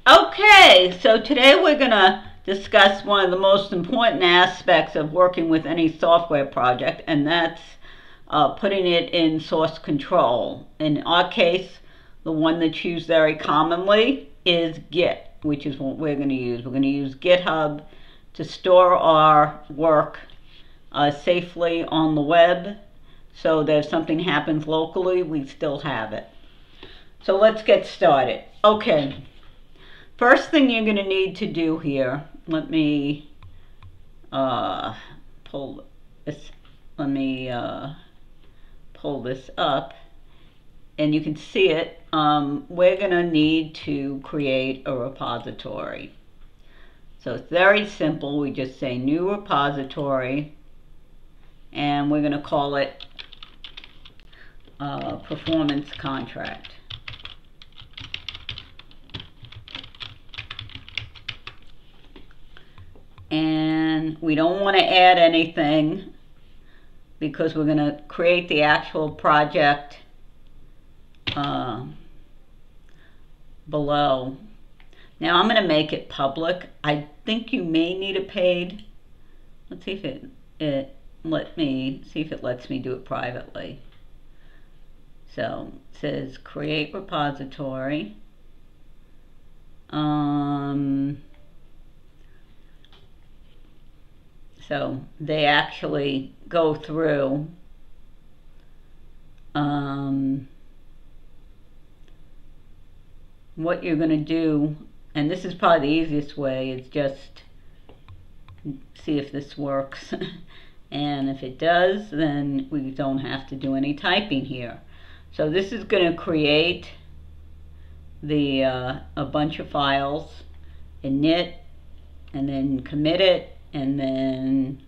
Okay, so today we're going to discuss one of the most important aspects of working with any software project, and that's putting it in source control. In our case, the one that's used very commonly is Git, which is what we're going to use. We're going to use GitHub to store our work safely on the web, so that if something happens locally, we still have it. So let's get started. Okay. First thing you're going to need to do here, let me pull this. Pull this up, and you can see it. We're going to need to create a repository. So it's very simple. We just say new repository, and we're going to call it performance contract. And we don't want to add anything because we're going to create the actual project below. Now I'm going to make it public. I think you may need a paid. Let's see if it lets me do it privately. So it says create repository. So they actually go through what you're going to do, and this is probably the easiest way, is just see if this works. And if it does, then we don't have to do any typing here. So this is going to create the a bunch of files, init, and then commit it. And then,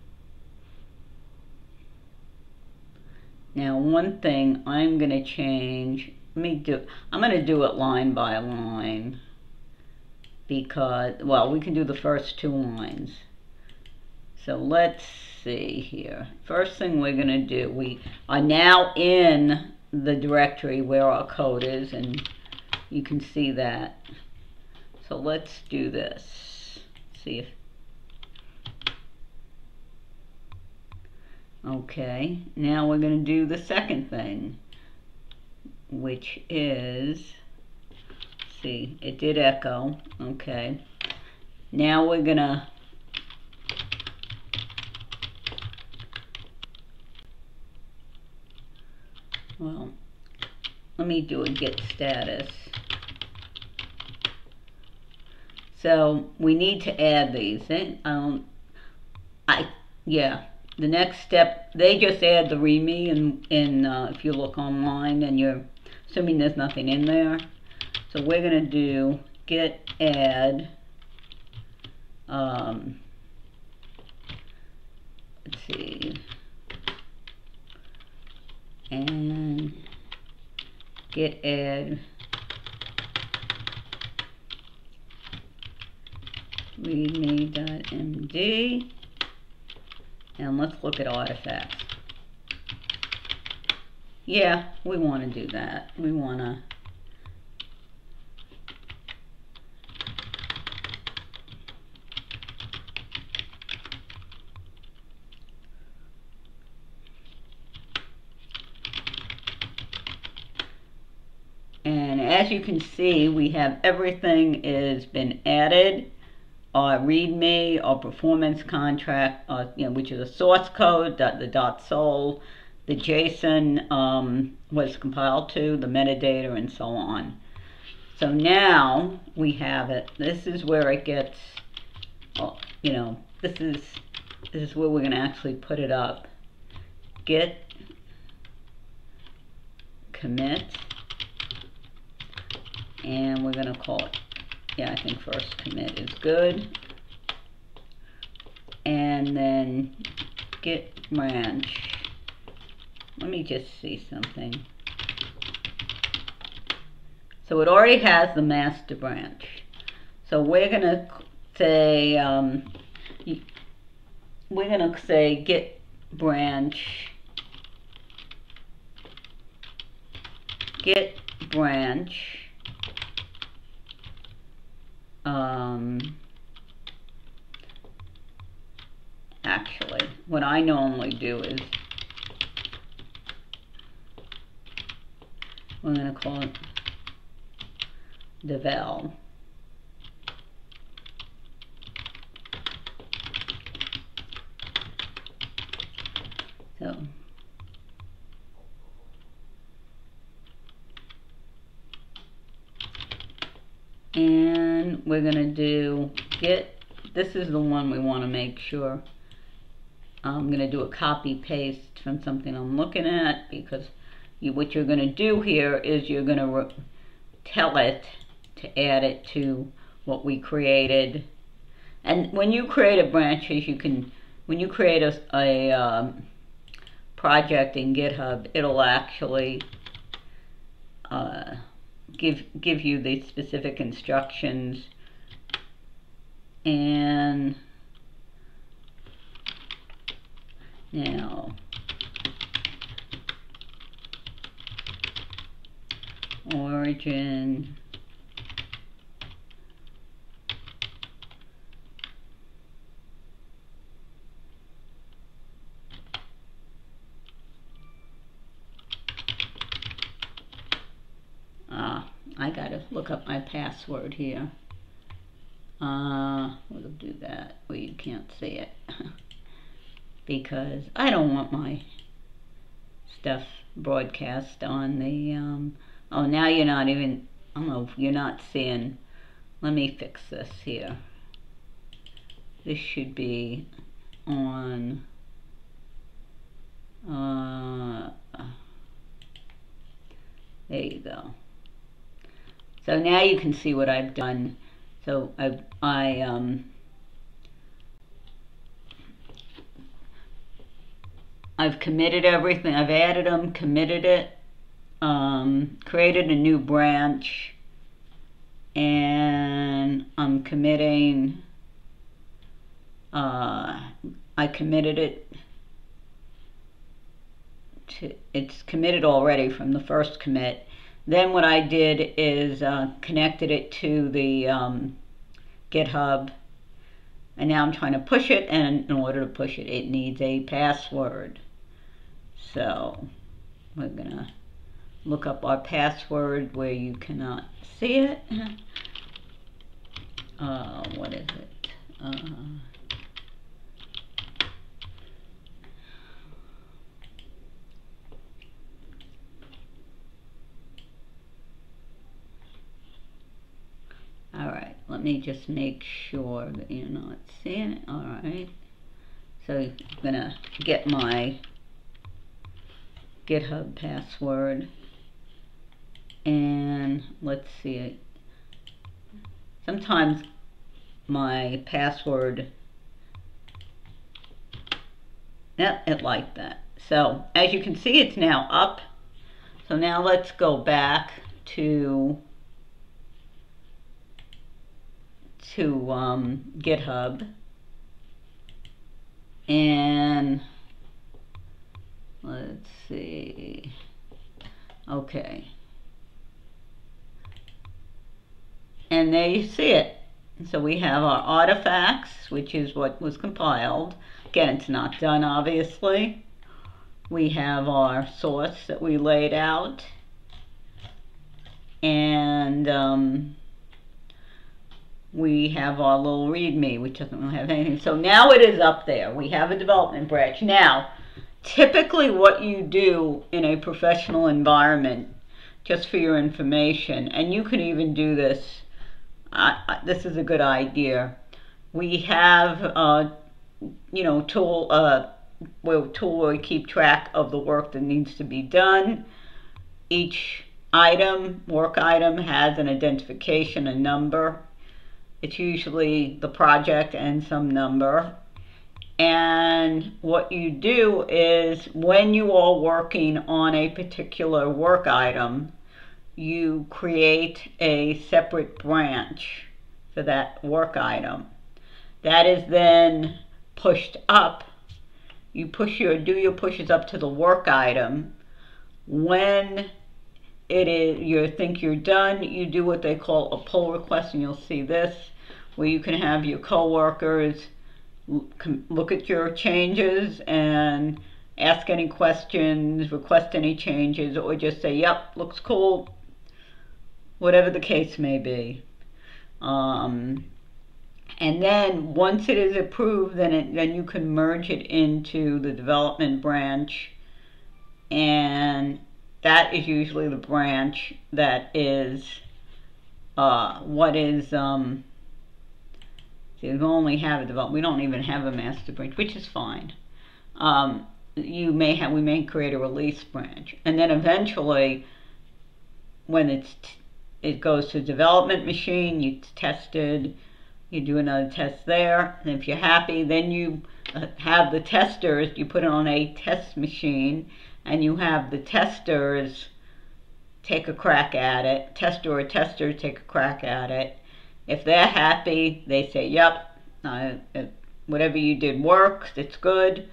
now one thing I'm going to change, I'm going to do it line by line because, well, we can do the first two lines. So let's see here. First thing we're going to do, we are now in the directory where our code is, and you can see that. So let's do this. See if okay, now we're going to do the second thing, which is, see, it did echo. Okay, now we're going to let me do a git status. So we need to add these. Yeah. The next step, they just add the README if you look online, and you're assuming there's nothing in there. So we're going to do git add, let's see, and git add readme.md. And let's look at artifacts. Yeah, we want to do that. We want to and as you can see, we have everything has been added. Our README, our performance contract, which is a source code, the .sol, the JSON was compiled to, the metadata, and so on. So now we have it. This is where it gets, this is where we're going to actually put it up. Git commit, and we're going to call it. Yeah, I think first commit is good. And then git branch. Let me just see something. So it already has the master branch. So we're going to say, git branch, actually, what I normally do is we're going to call it devel. So and we're going to do git. This is the one we want to make sure. I'm going to do a copy paste from something I'm looking at, because what you're going to do here is you're going to tell it to add it to what we created. And when you create a branches, you can, when you create a project in GitHub, it'll actually give you the specific instructions. And now origin, I gotta look up my password here. We'll do that where you can't see it because I don't want my stuff broadcast on the oh, now you're not even, I don't know, you're not seeing. Let me fix this here. This should be on there you go. So now you can see what I've done. So I've committed everything. I've added them, committed it, created a new branch, and I'm committing. I committed it to. It's committed already from the first commit. Then what I did is connected it to the GitHub, and now I'm trying to push it, and in order to push it, it needs a password. So we're gonna look up our password where you cannot see it. What is it? Alright, let me just make sure that you're not seeing it. Alright, so I'm gonna get my GitHub password, and let's see it. Sometimes my password, yeah, it like that. So as you can see, it's now up. So now let's go back to GitHub, and let's see. Okay, and there you see it. So we have our artifacts, which is what was compiled. Again, it's not done, obviously. We have our source that we laid out, and we have our little README, which doesn't really have anything. So now it is up there. We have a development branch. Now, typically what you do in a professional environment, just for your information, and you can even do this, this is a good idea. We have, tool where we keep track of the work that needs to be done. Each item, work item, has an identification, a number. It's usually the project and some number. And what you do is when you are working on a particular work item, you create a separate branch for that work item. That is then pushed up. You push do your pushes up to the work item. When you think you're done, you do what they call a pull request, and you'll see this. where you can have your coworkers look at your changes and ask any questions, request any changes, or just say, yep, looks cool, whatever the case may be. And then once it is approved, then you can merge it into the development branch, and that is usually the branch that is we only have a development. We don't even have a master branch, which is fine. We may create a release branch, and then eventually, when it goes to development machine, it's tested. You do another test there, and if you're happy, then you have the testers. You put it on a test machine, and you have the testers take a crack at it. Tester or tester take a crack at it. If they're happy, they say, yep, whatever you did works, it's good.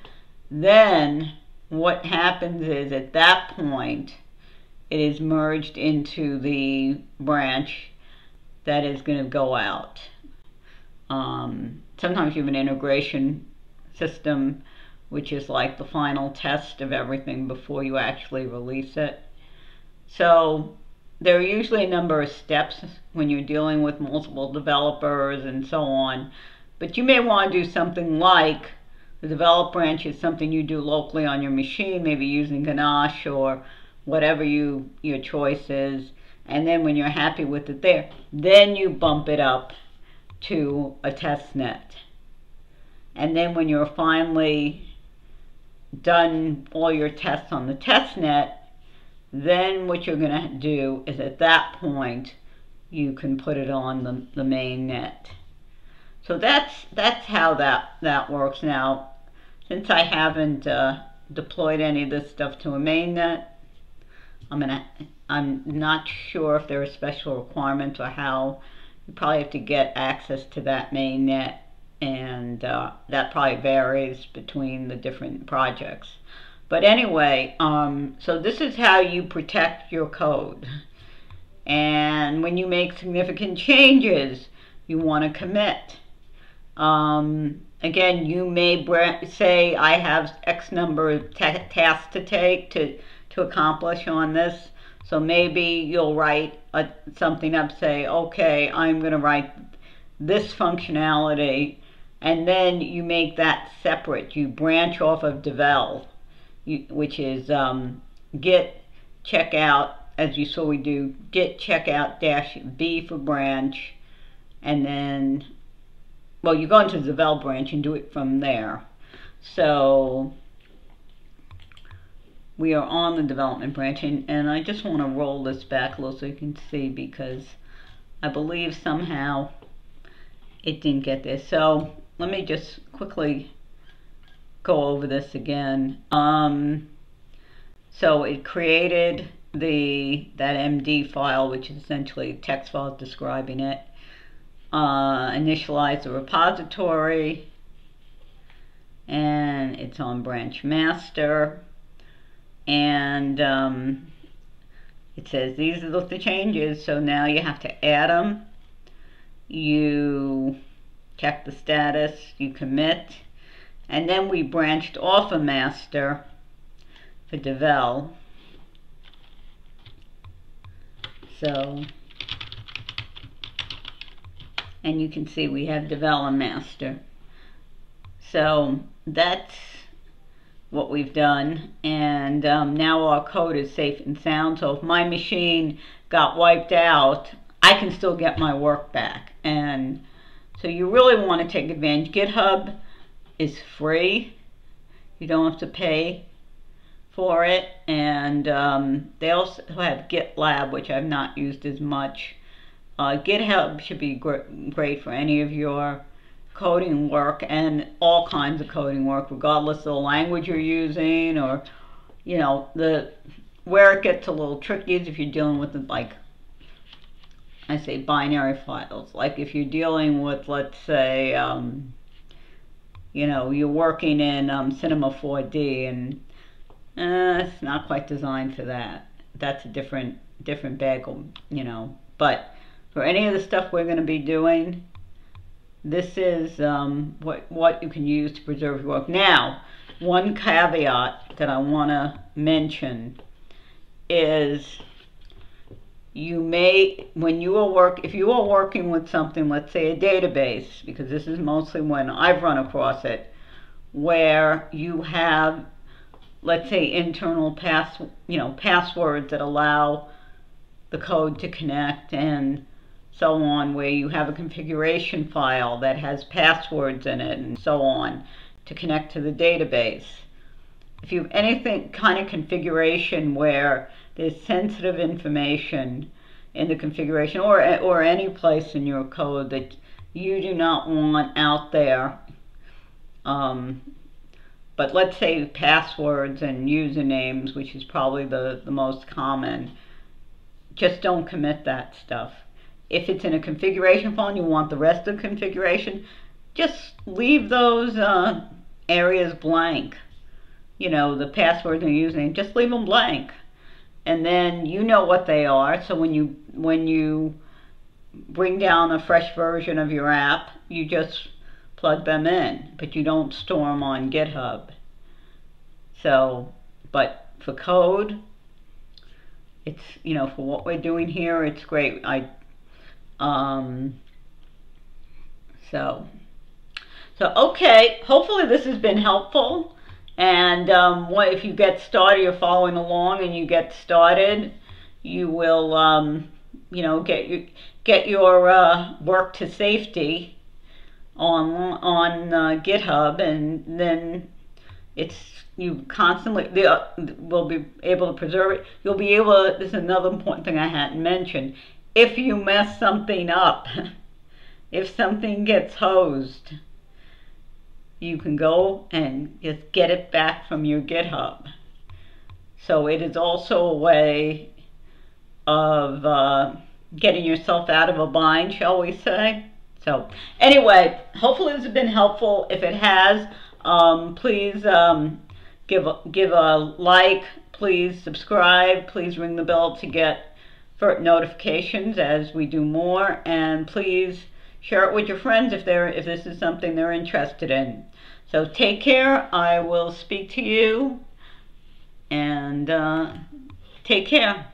Then what happens is, at that point, it is merged into the branch that is going to go out. Sometimes you have an integration system, which is like the final test of everything before you actually release it. So there are usually a number of steps when you're dealing with multiple developers and so on, but you may want to do something like the develop branch is something you do locally on your machine, maybe using Ganache or whatever your choice is, and then when you're happy with it there, then you bump it up to a test net. And then when you're finally done all your tests on the test net, then what you're going to do is, at that point, you can put it on the main net. So that's how that works. Now, since I haven't deployed any of this stuff to a main net, I'm not sure if there are special requirements or how. You probably have to get access to that main net, and that probably varies between the different projects. But anyway, so this is how you protect your code. And when you make significant changes, you want to commit. Again, you may say, I have X number of tasks to take to accomplish on this. So maybe you'll write something up, say, okay, I'm going to write this functionality, and then you make that separate. You branch off of devel, which is git checkout, as you saw we do, git checkout -b for branch, and then, well, you go into the devel branch and do it from there. So we are on the development branch, and I just want to roll this back a little so you can see, because I believe somehow it didn't get there. So let me just quickly go over this again. So it created that MD file, which is essentially a text file describing it. Initialize the repository, and it's on branch master. And it says these are the changes, so now you have to add them. You check the status, you commit, and then we branched off a master for devel. So, and you can see we have devel and master. So that's what we've done, and now our code is safe and sound. So if my machine got wiped out, I can still get my work back. And so you really want to take advantage. GitHub is free. You don't have to pay for it, and they also have GitLab, which I've not used as much. GitHub should be great for any of your coding work, and all kinds of coding work, regardless of the language you're using, or where it gets a little tricky is if you're dealing with, like, I say binary files. Like if you're dealing with, let's say, you're working in Cinema 4D, and it's not quite designed for that. That's a different bag, But for any of the stuff we're going to be doing, this is what you can use to preserve your work. Now, one caveat that I want to mention is you may, if you are working with something, let's say a database, because this is mostly when I've run across it, where you have, let's say, internal passwords that allow the code to connect and so on, where you have a configuration file that has passwords in it and so on to connect to the database. If you have anything kind of configuration where there's sensitive information in the configuration or any place in your code that you do not want out there, but let's say passwords and usernames, which is probably the most common, just don't commit that stuff. If it's in a configuration file and you want the rest of the configuration, just leave those areas blank. You know, the password and username, just leave them blank. And then you know what they are, so when you bring down a fresh version of your app, you just plug them in, but you don't store them on GitHub. So, but for code, it's, for what we're doing here, it's great. So okay, hopefully this has been helpful. And if you get started, you're following along and you get started, you will, get your work to safety on GitHub, and then you constantly will be able to preserve it. You'll be able to, this is another important thing I hadn't mentioned. If you mess something up, if something gets hosed, you can go and just get it back from your GitHub. So it is also a way of getting yourself out of a bind, shall we say. So anyway, hopefully this has been helpful. If it has, please give a like, please subscribe, please ring the bell to get notifications as we do more, and please share it with your friends if this is something they're interested in. So take care. I will speak to you, and take care.